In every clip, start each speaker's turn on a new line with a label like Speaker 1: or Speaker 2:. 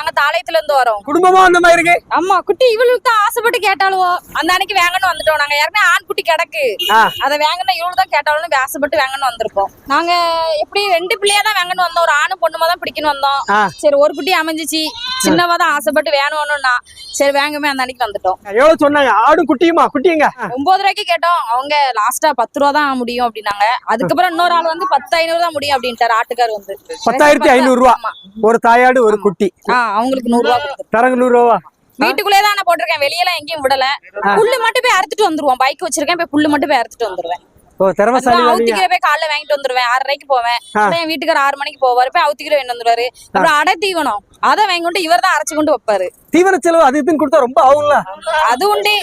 Speaker 1: நாங்க தாளையத்துல இருந்து வரோம்.
Speaker 2: குடும்பமா அந்த மாதிரி இருக்கு.
Speaker 1: ஆமா, குட்டி இவளுக்கு தான் ஆசைப்பட்டு கேட்டாலுவோ அந்த அன்னைக்கு வேங்கன்னு வந்துட்டோம். நாங்க ஏற்கனவே ஆண் குட்டி கிடக்கு, அதை வேங்கன்னு இவளு தான் கேட்டாலும் ஆசைப்பட்டு வேங்கன்னு வந்திருக்கோம். நாங்க எப்படி 2 பிள்ளையா தான் வேங்கன்னு வந்தோம். ஒரு ஆணு பொண்ணுமா தான் பிடிக்கணும் வந்தோம். சரி, ஒரு குட்டி அமைஞ்சிச்சு. சின்னவா தான் ஆசைப்பட்டு வேணும்னா சரி வேங்கமே அந்த அன்னைக்கு வந்துட்டோம்.
Speaker 2: எவ்வளவு சொன்னாங்க? ஆடு குட்டியுமா? குட்டிங்க
Speaker 1: 9 ரூபாய்க்கு கேட்டோம். அவங்க லாஸ்டா 10 ரூபா தான் முடியும் அப்படின்னாங்க. அதுக்கப்புறம் இன்னொரு ஆள் வந்து 10,500 தான் முடியும் அப்படின்ட்டாரு. ஆட்டுக்கார் வந்து
Speaker 2: 10,500 ரூபா ஒரு தாயாடு ஒரு குட்டி.
Speaker 1: அவங்களுக்கு 100 ரூபா
Speaker 2: தரங்க 100 ரூபா.
Speaker 1: வீட்டுக்குள்ளே தான் நான் போட்டிருக்கேன். வெளியெல்லாம் எங்கேயும் விடல. புல்லு மட்டும் போய் அறுத்துட்டு வந்துருவோம். பைக் வச்சிருக்கேன், போய் புல்லு மட்டும் போய் அறுத்துட்டு வந்துருவேன். அவுத்திக்கிற போய் காலைல வாங்கிட்டு வந்துருவேன். 6:30 போவேன். என் வீட்டுக்கார 6 மணிக்கு போவாரு. போய் அவுத்திக்கிற வேண்டு வந்துருவாரு. அப்புறம் அடை தீவனம் அதை வாங்கி கொண்டு இவர் தான் அரைச்சு கொண்டு வைப்பாரு.
Speaker 2: தீவன செலவு அது இதுன்னு கொடுத்தா ரொம்ப ஆகும்ல.
Speaker 1: அது உண்டு.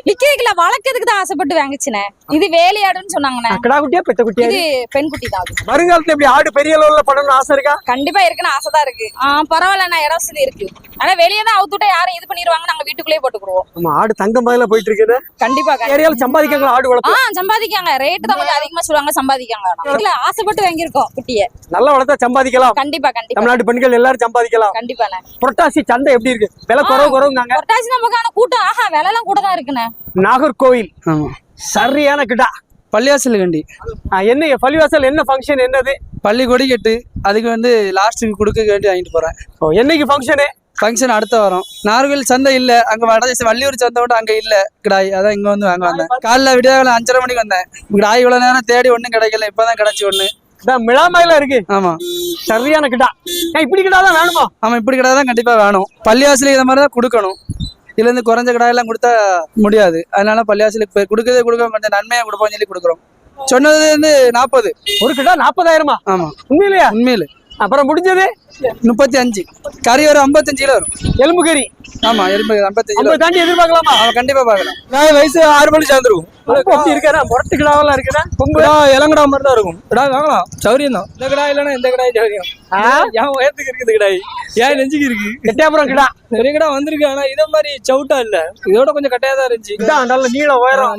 Speaker 1: விக்கிறதுல வளர்க்கறதுக்கு தான் ஆசைப்பட்டு வாங்கிச்சுனே. இது வேலி ஆடுன்னு சொன்னாங்கண்ணே.
Speaker 2: கிடா குட்டியா பெத்த குட்டியா?
Speaker 1: இது பெண் குட்டி தான்.
Speaker 2: வருங்காலத்துல எப்படி ஆடு பெரிய அளவுல படணும்னு ஆசை இருக்கா?
Speaker 1: கண்டிப்பா இருக்குன்னு ஆசைதான் இருக்கு. பரவாயில்ல, இடம் வசதி இருக்கு. ஆனா வெளியே தான் அவுத்துட்டா யாரும் இது பண்ணிடுவாங்க. நாங்க வீட்டுக்குள்ளேயே போட்டுக்குருவோம்.
Speaker 2: நம்ம ஆடு தங்க மாதிரில போயிட்டு இருக்குது.
Speaker 1: கண்டிப்பா
Speaker 2: ஏரியால சம்பாதிக்காங்க ஆடு வளர்ப்பு.
Speaker 1: சம்பாதிக்காங்க. ரேட் தான் கொஞ்சம் அதிகமா சொல்லுவாங்க. சம்பாதிக்காங்க. இல்ல, ஆசைப்பட்டு வாங்கியிருக்கோம் குட்டியை.
Speaker 2: நல்லா வளர்த்தா சம்பாதிக்கலாம்.
Speaker 1: கண்டிப்பா கண்டிப்பா.
Speaker 2: தமிழ்நாட்டு பெண்கள் எல்லாரும் சம்பாதிக்கலாம்.
Speaker 1: கண்டிப்பாண்ணே.
Speaker 2: புரட்டாசி சந்தை எப்படி இருக்கு? விலை குறவுங்காங்க.
Speaker 1: புரட்டாசி நமக்கான கூட்டம் விலை எல்லாம் கூட தான் இருக்குண்ணே.
Speaker 2: நாகர்கோவில் சரியான கிட்டா.
Speaker 3: பள்ளிவாசல் கண்டி
Speaker 2: என்ன பள்ளிவாசல் என்ன ஃபங்க்ஷன்? என்னது?
Speaker 3: பள்ளி கொடி கட்டு. அதுக்கு வந்து லாஸ்ட்டுக்கு கொடுக்க வேண்டி வாங்கிட்டு போறேன்.
Speaker 2: என்னைக்கு ஃபங்க்ஷனு?
Speaker 3: ஃபங்க்ஷன் அடுத்த வாரம். நாகர்கோவில் சந்தை இல்ல, அங்க வள்ளியூர் சந்தை விட்டு அங்க இல்ல கிடாய். அதான் இங்க வந்து வாங்க வந்தேன். காலைல விடியாவில் 5:30 மணிக்கு வந்தேன். கிடாய் இவ்வளவு நேரம் தேடி ஒண்ணும் கிடைக்கல. இப்பதான் கிடைச்சி ஒண்ணு.
Speaker 2: மிளாமாயில இருக்கு.
Speaker 3: ஆமா,
Speaker 2: சரியான கிட்டா. இப்படி கிட்டா தான் வேணுமா?
Speaker 3: ஆமா, இப்படி கிடா தான் கண்டிப்பா வேணும். பள்ளிவாசலுக்கு இந்த மாதிரி தான் கொடுக்கணும். இதுல இருந்து குறைஞ்ச கிடாயெல்லாம் கொடுத்தா முடியாது. அதனால பள்ளிவாசலுக்கு கொடுக்க கொஞ்சம் நன்மையா கொடுப்போம்னு சொல்லி கொடுக்குறோம். சொன்னது வந்து 40.
Speaker 2: ஒரு கிட்டா 40,000?
Speaker 3: ஆமா,
Speaker 2: உண்மையிலையா?
Speaker 3: உண்மையில.
Speaker 2: அப்புறம் முடிஞ்சது
Speaker 3: 35. கறி ஒரு 55 கிலோ வரும்.
Speaker 2: எலும்பு கறி.
Speaker 3: ஆமா, எலும்பு 55 கிலோ
Speaker 2: தாண்டி எதிர்பார்க்கலாமா?
Speaker 3: அவன் கண்டிப்பா பாக்கலாம். நான் வயசு 6 மணி சேர்ந்துருக்கும்.
Speaker 2: அப்படி இருக்கா? முரட்டு கிடாவெல்லாம் இருக்குதா?
Speaker 3: பொங்கடா இளங்கடா மாதிரி தான் இருக்கும். கிடா வாங்கலாம், சௌரியம் தான். இந்த கிடா இல்லைன்னா இந்த கிடாய் சௌரியம். என் உயரத்துக்கு இருக்குது கிடாய். ஏன் நெஞ்சுக்கு இருக்கு.
Speaker 2: எட்டாபுரம் கிடா
Speaker 3: நிறைய கிடா வந்திருக்கு. ஆனா இதை மாதிரி சவுட்டா இல்ல. இதோட கொஞ்சம் கட்டையா தான் இருந்துச்சு.
Speaker 2: நல்ல நீள உயரம்.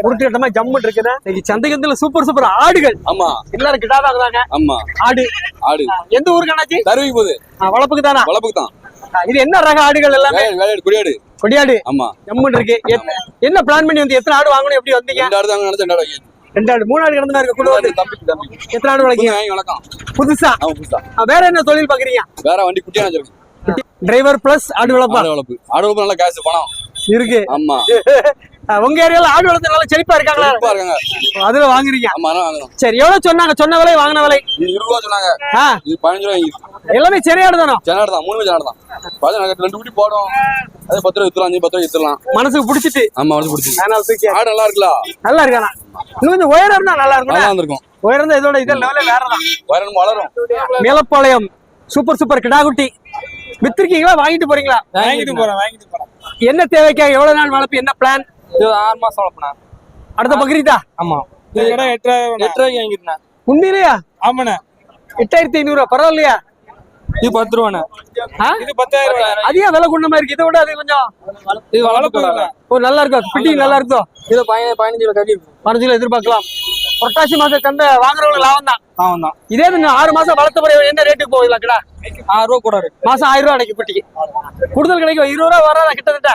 Speaker 2: உருட்டு கட்டமா ஜம்மு இருக்குதா? சந்தைக்கு சூப்பர் ஆடுகள்.
Speaker 4: ஆமா,
Speaker 2: எல்லாரும் கிடா தான் இருந்தாங்க.
Speaker 4: ஆமா,
Speaker 2: ஆடு
Speaker 4: ஆடு
Speaker 2: எந்த ஊருக்கு அண்ணாச்சி?
Speaker 4: தருவிக்கு போகுது.
Speaker 2: வளப்புக்கு தானா?
Speaker 4: வளப்புக்கு தான்.
Speaker 2: இது என்ன ரக ஆடுகள்? எல்லாமே
Speaker 4: கொடியாடு.
Speaker 2: கொடியாடு.
Speaker 4: ஆமா,
Speaker 2: ஜம்முன்னு இருக்கு. என்ன பிளான் பண்ணி வந்து எத்தனை ஆடு வாங்கணும்? எப்படி வந்தீங்க?
Speaker 4: 2 ஆடு தான் நினைச்சேன். 2 ஆடு
Speaker 2: 2 ஆடு 3 ஆடு கிடந்தா இருக்கு. குடும்பம்
Speaker 4: தம்பி
Speaker 2: எத்தனை ஆடு வளர்க்கீங்க?
Speaker 4: வளர்க்கலாம்
Speaker 2: புதுசா. வேற என்ன தொழில் பாக்குறீங்க?
Speaker 4: வேற வண்டி குட்டியா வச்சிருக்கேன்.
Speaker 2: டிரைவர் பிளஸ் ஆடு வளர்ப்பு.
Speaker 4: ஆடு வளர்ப்பு நல்லா காசு பணம்
Speaker 2: இருக்கு.
Speaker 4: ஆமா.
Speaker 2: உங்க ஏரியால ஆடு வளர்த்து நல்லா செழிப்பா இருக்காங்களா? அதுல வாங்குறீங்க?
Speaker 4: ஆமா, வாங்கணும்.
Speaker 2: சரி, எவ்வளவு சொன்னாங்க? சொன்ன விலை வாங்கின விலை
Speaker 4: 20 ரூபா சொன்னாங்க. இது 15 ரூபாய்.
Speaker 2: எல்லாமே சென்னையாடு தானே?
Speaker 4: சென்னையாடு தான். 3 சென்னையாடு தான். 2 குட்டி போடும். அது 10 ரூபா வித்துலாம். 10 ரூபா வித்துலாம்.
Speaker 2: மனசுக்கு பிடிச்சிட்டு.
Speaker 4: ஆமா, மனசுக்கு பிடிச்சிட்டு.
Speaker 2: அதனால தூக்கி.
Speaker 4: ஆடு நல்லா இருக்குல்ல?
Speaker 2: நல்லா இருக்கானா? இன்னும் கொஞ்சம் உயரம் இருந்தா நல்லா இருக்கும்.
Speaker 4: நல்லா இருக்கும்.
Speaker 2: உயரம் இருந்தா இதோட இதே லெவலே வேறதான்.
Speaker 4: உயரம் வளரும்.
Speaker 2: மேலப்பாளையம் சூப்பர் கிடாகுட்டி வித்திருக்கீங்களா? வாங்கிட்டு போறீங்களா?
Speaker 3: வாங்கிட்டு போறேன்.
Speaker 2: என்ன தேவைக்காக? எவ்வளவு நாள் வளர்ப்பு? என்ன பிளான்?
Speaker 3: 6 மாசம் வளர்ப்பேன்.
Speaker 2: அடுத்த பக்ரீதா?
Speaker 3: ஆமா, 8 ரூபாய்க்கு வாங்கிருந்தேன்.
Speaker 2: உண்மையிலையா?
Speaker 3: ஆமாண்ணே.
Speaker 2: 8,500 பரவாயில்லையா?
Speaker 3: இது 10 ரூபாண்ணே. இது 10,000.
Speaker 2: அதிக விலை கொண்ட மாதிரி இருக்கு. இதை விட அது கொஞ்சம்
Speaker 3: இது வளர்ப்பு
Speaker 2: நல்லா இருக்கும். ஃபிட்டிங் நல்லா இருக்கும்.
Speaker 3: இது 15 கிலோ கறி.
Speaker 2: 15 கிலோ எதிர்பார்க்கலாம். புரட்டாசி மாசம் சந்தை வாங்குறவங்களுக்கு லாபம் தான்.
Speaker 3: லாபம் தான்.
Speaker 2: இதே 6 மாசம் வளர்த்த பிறகு என்ன ரேட்டுக்கு போகுதுல கிடா?
Speaker 3: 6 ரூபா கூட இருக்கு.
Speaker 2: மாசம் 1000 ரூபா கிடைக்கும். குட்டிக்கு கூடுதல் கிடைக்கும். 20 ரூபா வராதா? கிட்டத்தட்ட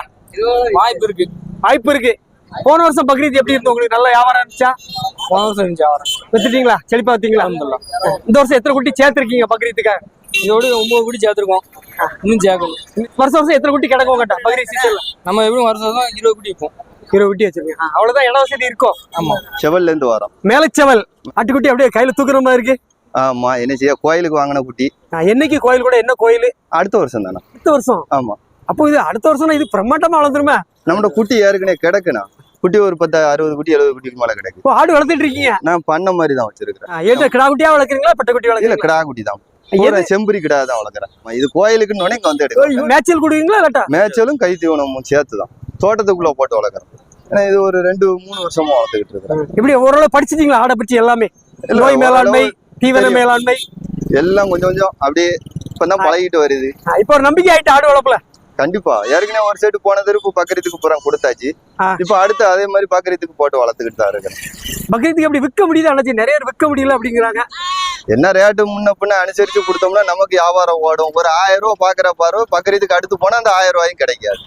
Speaker 2: வாய்ப்பு இருக்கு. போன வருஷம் பக்ரீத் எப்படி இருந்து உங்களுக்கு? நல்ல வியாபாரம் இருந்துச்சா?
Speaker 3: போன வருஷம் இருந்துச்சு வியாபாரம்.
Speaker 2: வச்சுட்டீங்களா? செழிப்பா வச்சீங்களா? இந்த வருஷம் எத்தனை குட்டி சேர்த்திருக்கீங்க பக்ரீத்துக்காக?
Speaker 3: இதோட 9 குட்டி சேர்த்திருக்கோம். இன்னும் சேர்க்கணும்.
Speaker 2: வருஷம் எத்தனை குட்டி கிடக்கும் கேட்டா பக்ரீத் சீசன்ல?
Speaker 3: நம்ம எப்படியும் வருஷம் 20 குட்டி இருக்கும்.
Speaker 2: 20 குட்டி வச்சிருக்கீங்க. அவ்வளவுதான் இட வசதி இருக்கும்.
Speaker 3: ஆமா,
Speaker 5: செவல்ல இருந்து வரோம்.
Speaker 2: மேலச்செவல் ஆட்டுக்குட்டி அப்படியே கையில தூக்குற மாதிரி இருக்கு.
Speaker 5: ஆமா, என்ன செய்ய? கோயிலுக்கு வாங்கின குட்டி.
Speaker 2: என்னைக்கு கோயில்? கூட என்ன கோயில்?
Speaker 5: அடுத்த வருஷம் தானே?
Speaker 2: அடுத்த வருஷம்.
Speaker 5: ஆமா.
Speaker 2: அப்போ இது அடுத்த வருஷம் இது பிரம்மாண்டமா வளர்ந்துருமே.
Speaker 5: நம்மளோட குட்டி ஏற்கனவே கிடக்குண்ணா. குட்டி ஒரு 10, 60 குட்டி 70 குட்டிக்கு மேல கிடக்கு.
Speaker 2: இப்போ ஆடு வளர்த்துட்டு இருக்கீங்க?
Speaker 5: நான் பண்ண மாதிரி தான் வச்சிருக்கிறேன்.
Speaker 2: ஏற்ற கிடா குட்டியா வளர்க்குறீங்களா? பட்ட குட்டி வளர்க்குறீங்களா?
Speaker 5: இல்ல, கிடா குட்டி தான். செம்பரி கிடா தான் வளர்க்குறேன். இது கோயிலுக்குன்னு இங்க வந்து எடுக்கிறேன்.
Speaker 2: மேய்ச்சல் கொடுவீங்களா? இல்லாட்டா
Speaker 5: மேய்ச்சலும் கை தீவனமும் சேர்த்து தான் தோட்டத்துக்குள்ள போட்டு வளர்க்குறேன். ஏன்னா இது ஒரு 2-3 வருஷமா வளர்த்துக்கிட்டு இருக்கிறேன்.
Speaker 2: இப்படி ஓரளவு படிச்சிட்டீங்களா? ஆடை பற்றி எல்லாமே? நோய் மேலாண்மை, தீவன மேலாண்மை
Speaker 5: எல்லாம் கொஞ்சம் அப்படியே இப்பதான் பழகிட்டு வருது.
Speaker 2: இப்போ ஒரு நம்பிக்கை ஆயிட்டு ஆடு வளர்ப்புல.
Speaker 5: கண்டிப்பா. ஏற்கனவே ஒரு சைடு போன தடவை பக்கத்துக்கு புறம் கொடுத்தாச்சு. இப்ப அடுத்து அதே மாதிரி பக்கத்துக்கு போட்டு வளர்த்துக்கிட்டு தான் இருக்கிறேன்.
Speaker 2: பக்ரீத்துக்கு எப்படி விற்க முடியுது? அண்ணாச்சி நிறைய விற்க முடியல அப்படிங்கிறாங்க.
Speaker 5: என்ன ரேட்டு முன்ன பின்ன அனுசரிச்சு கொடுத்தோம்னா நமக்கு வியாபாரம் ஓடும். ஒரு 1000 ரூபா பாக்குற பாரு பக்கரீத்துக்கு அடுத்து போனா அந்த 1000 ரூபாயும் கிடைக்காது.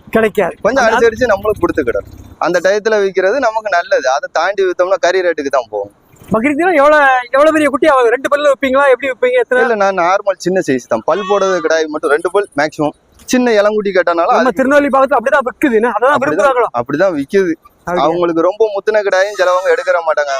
Speaker 5: கொஞ்சம் அனுசரிச்சு நம்மளுக்கு கொடுத்துக்கிடும். அந்த டயத்துல விற்கிறது நமக்கு நல்லது. அதை தாண்டி வித்தோம்னா கறி ரேட்டுக்கு தான் போகும்.
Speaker 2: பக்ரீத்னா எவ்வளவு பெரிய குட்டி ஆகுது? 2 பல்லு வைப்பீங்களா? எப்படி வைப்பீங்க?
Speaker 5: இல்ல நான் நார்மல் சின்ன சைஸ் தான். பல் போடுறது கிடாய் மட்டும் 2 பல் மேக்ஸிமம். சின்ன இளங்குட்டி கேட்டனால
Speaker 2: நம்ம திருநெல்வேலி பாகத்துல அப்படிதான் விக்குது. அதான் விரும்புறாங்களோ?
Speaker 5: அப்படிதான் விக்குது. அவங்களுக்கு ரொம்ப முத்தின கிடாயும் சிலவங்க எடுக்கிற மாட்டாங்க.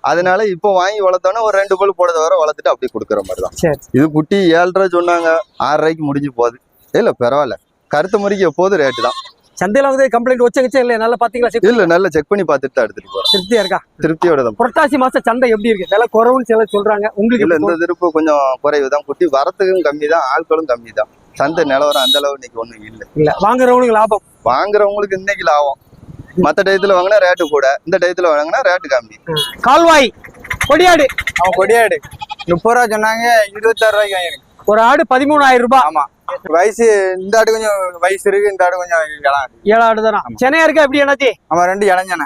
Speaker 5: அதனால இப்போ வாங்கி வளர்த்தோன்னா ஒரு 2 பல் போடுறத வர வளர்த்துட்டு அப்படி கொடுக்குற மாதிரி தான். இது குட்டி 7 ரூபா சொன்னாங்க, 6 ரூபாய்க்கு முடிஞ்சு போகுது. இல்ல பரவாயில்ல, கருத்து முறைக்கு எப்போதும் ரேட்டு தான்.
Speaker 2: சந்தையில வந்து கம்ப்ளைண்ட் வச்சா இல்ல? நல்லா பாத்தீங்களா?
Speaker 5: இல்ல நல்லா செக் பண்ணி பார்த்துட்டு தான் எடுத்துட்டு போறோம்.
Speaker 2: திருப்தியா இருக்கா?
Speaker 5: திருப்தியோட தான்.
Speaker 2: புரட்டாசி மாசம் சந்தை எப்படி இருக்கு? விலை குறைவுன்னு சிலர் சொல்றாங்க. உங்களுக்கு
Speaker 5: இல்ல இந்த திருப்பு கொஞ்சம் குறைவு தான். குட்டி வரத்துக்கும் கம்மி தான், ஆட்களும் கம்மி தான். சந்தை நிலவரம் அந்த அளவு இன்னைக்கு ஒண்ணும் இல்ல.
Speaker 2: வாங்குறவங்களுக்கு லாபம்,
Speaker 5: வாங்குறவங்களுக்கு இன்னைக்கு லாபம். மத்த டயத்துல வாங்கினா ரேட்டு கூட, இந்த டயத்துல வாங்கினா ரேட்டு கம்மி.
Speaker 2: கால்வாய் கொடியாடு.
Speaker 3: அவன் கொடியாடு 30 ரூபா சொன்னாங்க, 26 ரூபாய்க்கு வாங்கிருக்கு.
Speaker 2: ஒரு ஆடு 13,000 ரூபாய்.
Speaker 3: ஆமா, வயசு இந்த ஆடு கொஞ்சம் வயசு இருக்கு, இந்த ஆடு கொஞ்சம் இளம்.
Speaker 2: 7 ஆடு தானா? சென்னையா இருக்கா? எப்படி என்னாச்சு?
Speaker 3: அவன் 2 இளஞ்சனை.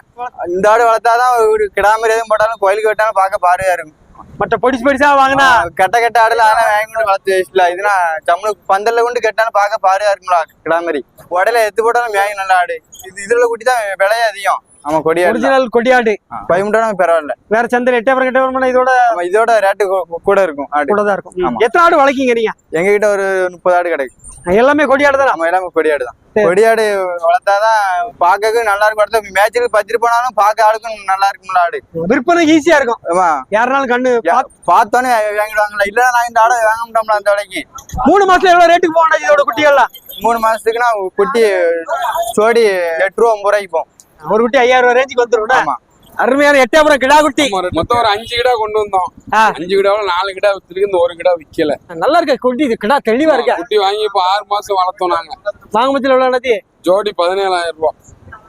Speaker 3: இந்த ஆடு வளர்த்தாதான் ஒரு கிடாமரி எதுவும் போட்டாலும் கோயிலுக்கு விட்டாலும் பார்க்க பாருயா இருக்கும்.
Speaker 2: மற்ற பொடிசா வாங்கினா
Speaker 3: கட்ட ஆடுல ஆனா வாங்கி கொண்டு வளர்த்து வயசுல இதுனா தமிழுக்கு பந்தல்ல கொண்டு கெட்டாலும் பார்க்க பாருயா இருக்கும்ல கிடாமரி. உடல எத்து போட்டாலும் மேய் நல்ல ஆடு. இதுல குட்டி தான் விலையே அதிகம். ஆமா, கொடியாடு, ஒரிஜினல்
Speaker 2: கொடியாடு.
Speaker 3: 13 பரவாயில்ல.
Speaker 2: வேற சந்தையில எட்டயபுரம்
Speaker 3: இதோட ரேட்டு கூட இருக்கும்.
Speaker 2: கூட தான் இருக்கும். எத்தனை ஆடு வளர்க்கீங்க நீங்க?
Speaker 3: எங்க கிட்ட ஒரு 30 ஆடு கிடைக்கும்.
Speaker 2: எல்லாமே கொடியாடு தான்.
Speaker 3: நம்ம எல்லாமே கொடியாடு தான். கொடியாடு வளர்த்தாதான் பாக்க நல்லா இருக்கும். மேட்சுக்கு பத்திரி போனாலும் பாக்க ஆளுக்கும் நல்லா இருக்கும்ல ஆடு.
Speaker 2: விற்பனை ஈஸியா இருக்கும்.
Speaker 3: ஆமா,
Speaker 2: யாருனாலும் கண்ணு
Speaker 3: பார்த்தோன்னே வாங்கிடுவாங்களா? இல்ல நான் இந்த ஆடை வாங்க முடியாமல அந்த விலைக்கு.
Speaker 2: 3 மாசத்துல எவ்வளவு ரேட்டுக்கு போனா இதோட குட்டிகள்லாம்?
Speaker 3: 3 மாசத்துக்குன்னா குட்டி ஜோடி 8 ரூபா 9 ரூபாய்க்கு போகும்.
Speaker 2: ஒரு குட்டி 5000 ரூபாய் ரேஞ்சுக்கு வந்துடும்.
Speaker 3: ஆமா,
Speaker 2: அருமையான எட்டயபுரம் கிடா குட்டி.
Speaker 4: மொத்தம் ஒரு 5 கிடா கொண்டு வந்தோம். 5 கிடாவில் 4 கிடா வித்துருக்கு, இந்த 1 கிடா விக்கல.
Speaker 2: நல்லா இருக்க குட்டி, இது கிடா தெளிவா இருக்கா?
Speaker 4: குட்டி வாங்கி இப்ப 6 மாசம் வளர்த்தோம் நாங்க.
Speaker 2: வாங்குமத்துல எவ்வளவு ஆனது?
Speaker 4: ஜோடி 17,000 ரூபாய்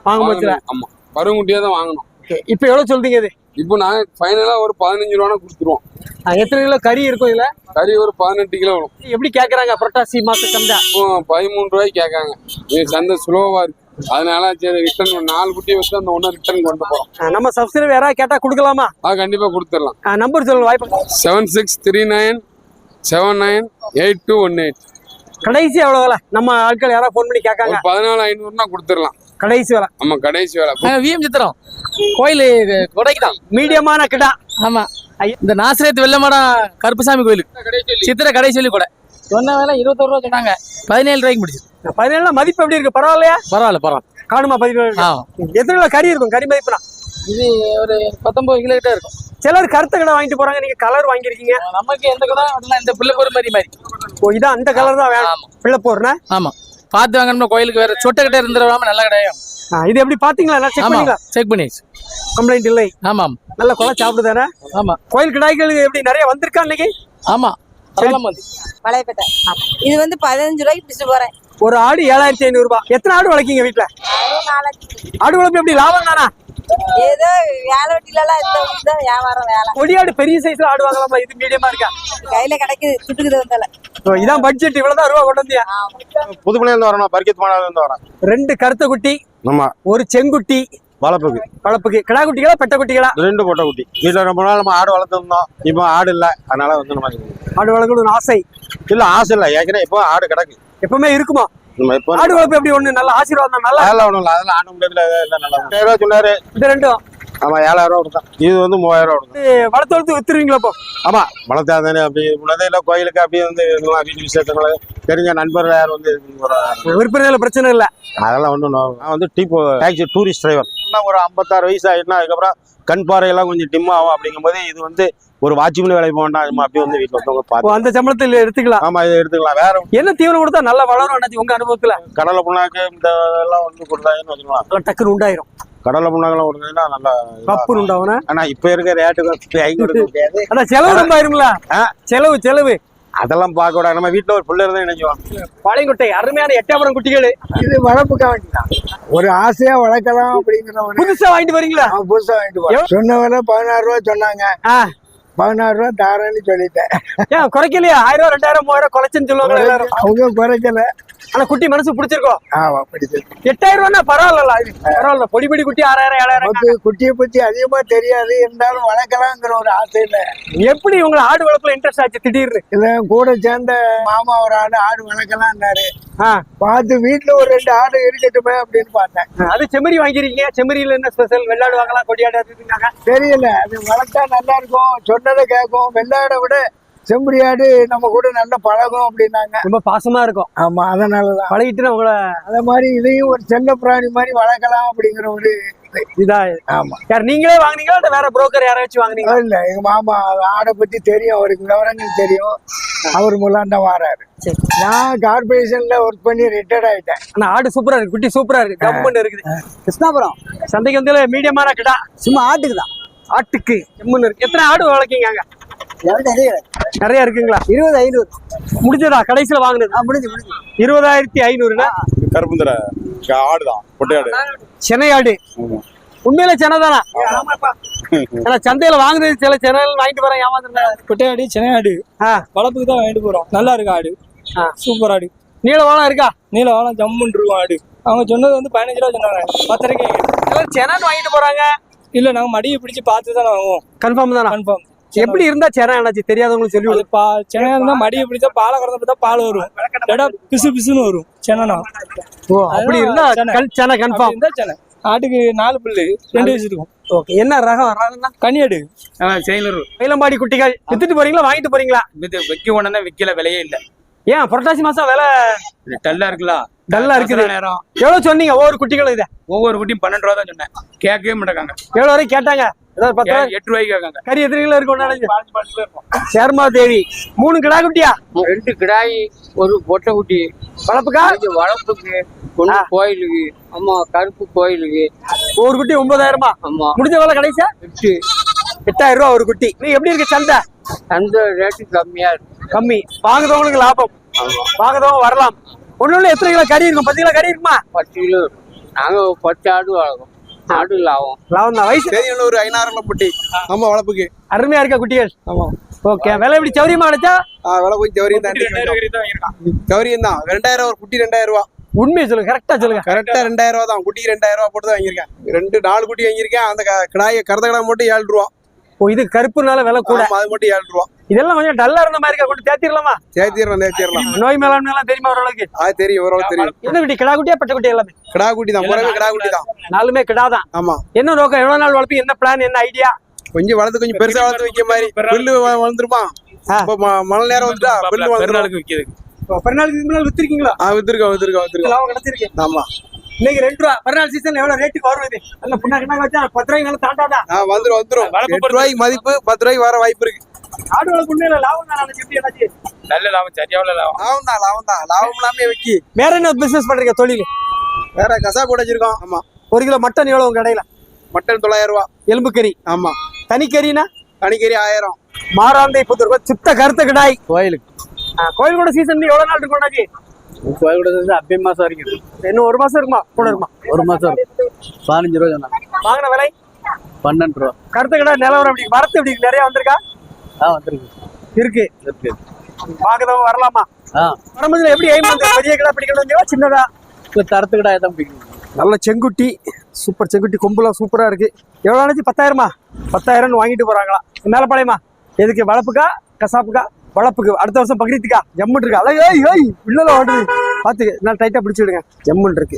Speaker 2: வாங்குமத்துல.
Speaker 4: ஆமா, பருங்குட்டியா தான் வாங்கணும்.
Speaker 2: இப்ப எவ்வளவு சொல்றீங்க இது?
Speaker 4: இப்போ நாங்க ஃபைனலா ஒரு 15 ரூபா கொடுத்துருவோம்.
Speaker 2: எத்தனை கிலோ கறி இருக்கும் இதுல?
Speaker 4: கறி ஒரு 18 கிலோ வரும்.
Speaker 2: எப்படி கேக்குறாங்க புரட்டாசி மாச சந்தை?
Speaker 4: 13 ரூபாய்க்கு கேட்காங்க. சந்தை சுலோவா இருக்கு. அதனால சரி ரிட்டர்ன் 4 குட்டியை வச்சு அந்த 1 ரிட்டர்ன் கொண்டு போறோம்.
Speaker 2: நம்ம சப்ஸ்கிரைபர் யாராவது கேட்டா கொடுக்கலாமா?
Speaker 4: கண்டிப்பா கொடுத்துடலாம்.
Speaker 2: நம்பர் சொல்லுங்க, வாய்ப்பு.
Speaker 4: 7639798218.
Speaker 2: கடைசி எவ்வளவு வேலை? நம்ம ஆட்கள் யாராவது போன் பண்ணி கேட்காங்க.
Speaker 4: 14,500 கொடுத்துடலாம்.
Speaker 2: கடைசி வேலை.
Speaker 4: ஆமா, கடைசி வேலை.
Speaker 6: விஎம் சித்திரம் கோயில் கொடைக்கு தான்.
Speaker 2: மீடியமான கிடா.
Speaker 6: ஆமா, இந்த நாசிரியத்து வெள்ளமாடம் கருப்புசாமி கோயிலுக்கு சித்திர கடை சொல்லி கூட சொன்ன வேலை 21 ரூபா சொன்னாங்க. 17 ரூபாய்க்கு முடிச்சு.
Speaker 2: 17 மதிப்பு எப்படி இருக்கு? பரவாயில்லையா?
Speaker 6: பரவாயில்ல.
Speaker 2: காணுமா 17? எத்தனை கிலோ கறி இருக்கும்? கறி மதிப்புனா
Speaker 6: இது ஒரு 19 கிலோ கிட்ட இருக்கும்.
Speaker 2: சிலர் கருத்த கடை வாங்கிட்டு போறாங்க, நீங்க கலர் வாங்கிருக்கீங்க.
Speaker 6: நமக்கு எந்த கடை அதெல்லாம் இந்த பிள்ளைப்போர் மாதிரி.
Speaker 2: ஓ, இதான் அந்த கலர் தான் வேணும். பிள்ளைப்போர்னா
Speaker 6: ஆமா, பார்த்து வாங்கணும். கோயிலுக்கு வேற சொட்ட கிட்ட இருந்துடாம நல்ல கடையும்.
Speaker 2: இது எப்படி பாத்தீங்களா? செக் பண்ணீங்களா?
Speaker 6: செக் பண்ணியாச்சு.
Speaker 2: கம்ப்ளைண்ட் இல்லை.
Speaker 6: ஆமா,
Speaker 2: நல்ல கொலை சாப்பிடுதானே?
Speaker 6: ஆமா.
Speaker 2: கோயில் கிடாய்கள் எப்படி நிறைய வந்திருக்கா இன்னைக்கு?
Speaker 6: ஆமா,
Speaker 1: பழையப்பேட்டை. இது வந்து 15 ரூபாய்க்கு பிடிச்சிட்டு போறேன்.
Speaker 2: ஒரு ஆடு 7500 ரூபாய். எத்தனை ஆடு வளர்க்கீங்க வீட்டுல? ஆடு வளர்ப்பு எப்படி லாபம் தானா?
Speaker 1: ஏதோ வேலை வெட்டில இந்த வியாபாரம் வேலை.
Speaker 2: கொடியாடு பெரிய சைஸ்ல ஆடு வாங்கலாமா? இது மீடியமா இருக்கா?
Speaker 1: கையில கிடைக்குது, துட்டுக்குது வந்தால.
Speaker 2: இதான் பட்ஜெட், இவ்வளவுதான் ரூபா கொண்டு வந்தியா?
Speaker 7: புதுமலையில இருந்து வரணும், பர்கெத் மாநில இருந்து வரேன்.
Speaker 2: 2 கருத்த குட்டி,
Speaker 7: ஆமா,
Speaker 2: ஒரு செங்குட்டி. வளர்ப்புக்கு கிடா குட்டிகளா பெட்ட குட்டிகளா?
Speaker 7: 2 பொட்டை குட்டி. வீட்டுல ரொம்ப நாள் நம்ம ஆடு வளர்த்துருந்தோம். இப்போ ஆடு இல்ல, அதனால வந்து நம்ம
Speaker 2: ஆடு வளர்க்கணும்னு ஆசை
Speaker 7: இல்ல. ஆசை இல்ல, ஏற்கனவே இப்போ ஆடு கிடக்கு.
Speaker 2: எப்பவுமே இருக்குமா?
Speaker 7: நம்ம இப்போ
Speaker 2: ஆடு வளர்ப்பு எப்படி? ஒண்ணு நல்ல ஆசீர்வாதம். நல்லா
Speaker 7: அதெல்லாம் ஒண்ணும் இல்ல, அதெல்லாம் ஆடு முடியல. எல்லாம் நல்லா 7,000 ரூபா சொன்னாரு.
Speaker 2: இது ரெண்டும்
Speaker 7: ஆமா, 7,000 ரூபா கொடுத்தான். இது வந்து 3,000 ரூபா கொடுத்தான்.
Speaker 2: வளர்த்து வித்துருவீங்களா? அப்போ
Speaker 7: ஆமா, வளர்த்தாதானே. அப்படி முன்னதே இல்ல, கோயிலுக்கு அப்படியே வந்து வீட்டு விசேஷங்கள தெரிஞ்ச நண்பர்கள் யார் வந்து
Speaker 2: விற்பனையில பிரச்சனை இல்ல.
Speaker 7: அதெல்லாம் ஒண்ணும். நான் வந்து டாக்ஸி டூரிஸ்ட் டிரைவர். ஒரு 56 வயசு ஆயிடுனா அதுக்கப்புறம் கண் பார்வையெல்லாம் கொஞ்சம் டிம் ஆகும். அப்படிங்கும் போது இது வந்து ஒரு வாட்ச்மேன் வேலை போகண்டாம். அப்படியே வந்து வீட்டுல வந்து பார்த்து
Speaker 2: அந்த சம்பளத்தில் எடுத்துக்கலாம்.
Speaker 7: ஆமா, இதை எடுத்துக்கலாம். வேற
Speaker 2: என்ன தீவனம் கொடுத்தா நல்லா வளரும் உங்க அனுபவத்துல?
Speaker 7: கடலை புண்ணாக்கு இந்த எல்லாம் வந்து கொடுத்தாங்கன்னு வச்சுக்கலாம்,
Speaker 2: டக்குன்னு உண்டாயிரும்.
Speaker 7: கடலை புண்ணாக்கெல்லாம் கொடுத்தீங்கன்னா நல்லா
Speaker 2: கப்பு உண்டாவனா?
Speaker 7: ஆனா இப்ப இருக்க ரேட்டுக்கு முடியாது.
Speaker 2: ஆனா செலவு ரொம்ப ஆயிருங்களா? செலவு
Speaker 7: அதெல்லாம் பார்க்க கூடாது. நம்ம வீட்டுல ஒரு பிள்ளை இருந்தா நினைக்குவோம்.
Speaker 2: பாளையங்கோட்டை அருமையான எட்டயபுரம் குட்டிகள்.
Speaker 8: இது வளர்ப்புக்கா வேண்டிதான், ஒரு ஆசையா வளர்க்கலாம் அப்படிங்கிற ஒரு.
Speaker 2: புதுசா வாங்கிட்டு வரீங்களா?
Speaker 8: புதுசா வாங்கிட்டு போறோம். சொன்ன வேலை 16 ரூபா சொன்னாங்க. 16 ரூபா தாரேன்னு சொல்லிட்டேன்.
Speaker 2: ஏன் குறைக்கலையா? 1000 ரூபா 2000 3000 குறைச்சுன்னு சொல்லுவாங்க எல்லாரும்.
Speaker 8: அவங்க குறைக்கல,
Speaker 2: ஆனா குட்டி மனசு பிடிச்சிருக்கோம்.
Speaker 8: ஆமா பிடிச்சது.
Speaker 2: 8000 ரூபா பரவாயில்ல, இது பரவாயில்ல. பொடி குட்டி 6000 7000.
Speaker 8: நமக்கு குட்டியை பத்தி அதிகமா தெரியாது, இருந்தாலும் வளர்க்கலாங்கிற ஒரு ஆசையில.
Speaker 2: எப்படி உங்களை ஆடு வளர்ப்புல இன்ட்ரெஸ்ட் ஆச்சு திடீர்னு?
Speaker 8: இதான் கூட சேர்ந்த மாமா ஒரு ஆடு வளர்க்கலாம்னாரு.
Speaker 2: ஆ,
Speaker 8: பார்த்து வீட்டுல ஒரு 2 ஆடு இருக்கட்டுமே அப்படின்னு பார்த்தேன்.
Speaker 2: அது செம்மறி வாங்கிருக்கீங்க. செம்மறியில என்ன ஸ்பெஷல்? வெள்ளாடு வாங்கலாம், கொடியாடு இருக்குன்னாங்க.
Speaker 8: தெரியல, அது வளர்த்தா நல்லா இருக்கும், சொன்னதை கேட்கும். வெள்ளாடை விட செம்பரி ஆடு நம்ம கூட நல்ல பழகும் அப்படின்னாங்க.
Speaker 2: ரொம்ப பாசமா இருக்கும்.
Speaker 8: ஆமா, அதனாலதான்
Speaker 2: பழகிட்டு உங்களை
Speaker 8: அத மாதிரி இதையும் ஒரு செல்ல பிராணி மாதிரி வளர்க்கலாம் அப்படிங்கிற ஒரு
Speaker 2: இதா.
Speaker 8: ஆமா.
Speaker 2: யார் நீங்களே வாங்குனீங்களா இல்ல வேற புரோக்கர் யாராச்சும் வாங்குனீங்க?
Speaker 8: இல்ல, எங்க மாமா ஆடை பத்தி தெரியும், அவருக்கு விவரங்கள் தெரியும், அவர் முல்லாண்ட வாராரு. நான் கார்பரேஷன்ல ஒர்க் பண்ணி ரிட்டையர்ட் ஆயிட்டேன்.
Speaker 2: ஆனா ஆடு சூப்பரா இருக்கு, குட்டி சூப்பரா இருக்கு, கம்முன்னு இருக்குது. கிருஷ்ணாபுரம் சந்தைக்கு வந்து மீடியமான கிடா,
Speaker 8: சும்மா ஆட்டுக்கு தான்.
Speaker 2: ஆட்டுக்கு கம்முன்னு இருக்கு. எத்தனை ஆடு வளர்க்கீங்க அங்க? நிறைய இருக்குங்களா?
Speaker 8: 20,500
Speaker 2: முடிஞ்சதா கடைசியில வாங்குனது?
Speaker 8: முடிஞ்சு
Speaker 2: 20,500.
Speaker 7: கருப்புந்தர ஆடுதான், பொட்டையாடு.
Speaker 2: சென்னை ஆடு உண்மையில சென்னை தானா? ஆனா சந்தையில வாங்குறது சில சென்னையில வாங்கிட்டு வரேன், ஏமாந்துருந்தேன்.
Speaker 3: குட்டையாடு சென்னையாடு வளர்ப்புக்கு தான் வாங்கிட்டு போறோம். நல்லா இருக்கு ஆடு, சூப்பர் ஆடு.
Speaker 2: நீல வாழம் இருக்கா?
Speaker 3: நீல வாழம் ஜம்முன்னு இருக்கும் ஆடு. அவங்க சொன்னது வந்து 15 ரூபா சொன்னாங்க. 10 ரூபாய்க்கு
Speaker 2: சென்னை வாங்கிட்டு போறாங்க.
Speaker 3: இல்ல, நாங்க மடியை பிடிச்சு பார்த்து தானே வாங்குவோம்.
Speaker 2: கன்ஃபார்ம் தானா?
Speaker 3: கன்ஃபார்ம்.
Speaker 2: எப்படி இருந்தா சென்னை என்னாச்சு தெரியாதவங்களுக்கு சொல்லி
Speaker 3: அது சென்னை இருந்தா மடியை பிடிச்சா பாலை கறந்து பார்த்தா பால் வரும், இடம் பிசு பிசுன்னு வரும். சென்னைனா
Speaker 2: அப்படி இருந்தா சென்னை கன்ஃபார்ம்.
Speaker 3: இருந்தா சென்னை. ஆட்டுக்கு 4 புல்லு 2 வயசு இருக்கும்.
Speaker 2: ஓகே, என்ன ரகம்?
Speaker 3: கனியாடு.
Speaker 6: செயலூர்
Speaker 2: மயிலம்பாடி குட்டிகள் வித்துட்டு போறீங்களா வாங்கிட்டு போறீங்களா?
Speaker 6: வைக்க உடனே விக்கல, விலையே இல்ல.
Speaker 2: ஏன் புரட்டாசி மாசம் விலை
Speaker 6: டல்லா இருக்குல்ல,
Speaker 2: டல்லா இருக்குது.
Speaker 6: நேரம்
Speaker 2: எவ்வளவு சொன்னீங்க ஒவ்வொரு குட்டிகளும்? இதை
Speaker 6: ஒவ்வொரு குட்டியும் 12 ரூபா தான் சொன்னேன். கேட்கவே மாட்டாங்க.
Speaker 2: எவ்வளவு வரைக்கும் கேட்டாங்க? ஏதாவது 10
Speaker 6: 8 ரூபாய்க்கு கேட்காங்க.
Speaker 2: கறி எத்தனை கிலோ இருக்கும்? சேர்மா தேவி 3 கிடா குட்டியா?
Speaker 6: 2 கிடாய், ஒரு பொட்டை குட்டி.
Speaker 2: வளர்ப்புக்கா?
Speaker 6: வளர்ப்புக்கு, ஒண்ணு கோயிலுக்கு. ஆமா, கருப்பு கோயிலுக்கு.
Speaker 2: ஒரு குட்டி 9,000.
Speaker 6: ஆமா,
Speaker 2: முடிஞ்ச வேலை கடைசியா 8,000 ரூபா ஒரு குட்டி. நீ எப்படி இருக்கு சந்தை?
Speaker 6: அந்த ரேட்டு கம்மியா இருக்கு.
Speaker 2: கம்மி, வாங்குறவங்களுக்கு லாபம். வாங்குறவங்க வரலாம். ஒண்ணு எத்தனை கிலோ கறி இருக்கும்? 10 கிலோ கறி இருக்குமா?
Speaker 6: 10 கிலோ. நாங்க 10 ஆடு வளர்க்கோம். ஆடு லாபம்.
Speaker 2: லாபம் தான். வயசு
Speaker 7: ஒரு 5,000 குட்டி. ஆமா, வளர்ப்புக்கு
Speaker 2: அருமையா இருக்கா குட்டிகள்?
Speaker 7: ஆமா.
Speaker 2: ஓகே, விலை எப்படி சௌரியமா கிடைச்சா?
Speaker 7: விலை கொஞ்சம் சௌரியம் தான். சௌரியம் தான். 2,000 ஒரு குட்டி, 2,000 ரூபா.
Speaker 2: உண்மையை சொல்லுங்க, கரெக்டா சொல்லுங்க.
Speaker 7: கரெக்டா 2,000 ரூபா தான். குட்டிக்கு 2,000 ரூபா போட்டு தான் வாங்கியிருக்கேன். 4 குட்டி வாங்கியிருக்கேன். அந்த கிடாய கருத கடை மட்டும் 7 ரூபா.
Speaker 2: ஓ, இது கருப்புனால விலை கூட.
Speaker 7: அது மட்டும் 7 ரூபா.
Speaker 2: இதெல்லாம் கொஞ்சம் டல்லா இருந்த மாதிரி இருக்கா, கொண்டு தேத்திரலாமா?
Speaker 7: தேத்திரலாம்.
Speaker 2: நோய் மேலாண்மை எல்லாம் தெரியுமா ஓரளவுக்கு?
Speaker 7: அது தெரியும், ஓரளவு தெரியும்.
Speaker 2: என்ன குட்டி? கிடா குட்டியா பட்ட குட்டி? எல்லாமே
Speaker 7: கிடா குட்டி தான். முறையே கிடா குட்டி தான்.
Speaker 2: 4மே கிடா தான்.
Speaker 7: ஆமா.
Speaker 2: என்ன நோக்கம்? எவ்வளவு நாள் வளர்ப்பீங்க? என்ன பிளான்? என்ன ஐடியா?
Speaker 7: கொஞ்சம் வளர்த்து, கொஞ்சம் பெருசா வளர்த்து வைக்க மாதிரி. புல்லு வளர்ந்துருமா? மழை நேரம் வந்துட்டா புல்லு வளர்ந்து
Speaker 6: விற்கிது.
Speaker 2: பெருநாளுக்கு முன்னாள் வித்திருக்கீங்களா?
Speaker 7: வித்துருக்கோம்.
Speaker 2: லாபம் கிடைச்சிருக்கு.
Speaker 7: ஆமா.
Speaker 2: இன்னைக்கு 2 ரூபா பெருநாள் சீசன் எவ்வளவு ரேட்டுக்கு வரும்? இது நல்ல புண்ணா கிண்ணா வச்சா 10 ரூபாய்க்கு மேல தாண்டாதா?
Speaker 7: வந்துரும் 8 ரூபாய்க்கு மதிப்பு, 10 ரூபாய்க்கு வர வாய்ப்பு இருக்கு.
Speaker 2: ஆடு வளர்ப்பு உண்மையில லாபம் தான். எப்படி என்னாச்சு?
Speaker 6: நல்ல லாபம், சரியாவல லாபம்.
Speaker 7: லாபம் தான். லாபம் இல்லாம வைக்கி.
Speaker 2: வேற என்ன பிசினஸ் பண்றீங்க தொழில்?
Speaker 7: வேற கசா கூட வச்சிருக்கோம். ஆமா.
Speaker 2: 1 கிலோ மட்டன் எவ்வளவு உங்க கடையில?
Speaker 7: மட்டன் 900 ரூபா.
Speaker 2: எலும்பு கறி.
Speaker 7: ஆமா.
Speaker 2: தனிக்கறினா?
Speaker 7: தனிக்கறி 1000.
Speaker 2: மாராந்தை புத்தூர் சுத்த கருத்த கிடாய்.
Speaker 6: கோயிலுக்கு.
Speaker 2: கோயில் கூட சீசன் எவ்வளவு நாள் இருக்கும்?
Speaker 6: கோயில் கூட அப்பே மாசம் வரைக்கும்.
Speaker 2: இன்னும் 1 மாசம் இருக்குமா? கூட இருக்குமா?
Speaker 6: 1 மாசம். 15 ரூபா சொன்னாங்க.
Speaker 2: வாங்கின விலை
Speaker 6: 12 ரூபா.
Speaker 2: கருத்த கிடாய் நிலவரம் எப்படி? வரத்து எப்படி? நிறைய வந்திருக்கா?
Speaker 6: வந்துருக்கு.
Speaker 2: இருக்கு. வாங்குறவங்க வரலாமா? வரும்போது எப்படி எய்ம் வந்து பெரிய கிடா பிடிக்கணும், சின்னதா?
Speaker 6: தரத்து கிடாய் தான் பிடிக்கணும்.
Speaker 2: நல்ல செங்குட்டி, சூப்பர் செங்குட்டி, கொம்புலாம் சூப்பரா இருக்கு. எவ்வளவு ஆச்சு? 10,000. 10,000 வாங்கிட்டு போறாங்களா? மேலப்பாளையமா? எதுக்கு? வளர்ப்புக்கா கசாப்புக்கா? வளர்ப்புக்கு. அடுத்த வருஷம் பக்ரீத்துக்கா? ஜம்முன் இருக்கு. அழகு உள்ளல ஓடுது, பாத்து நல்லா டைட்டா பிடிச்சு விடுங்க. ஜம்முன் இருக்கு.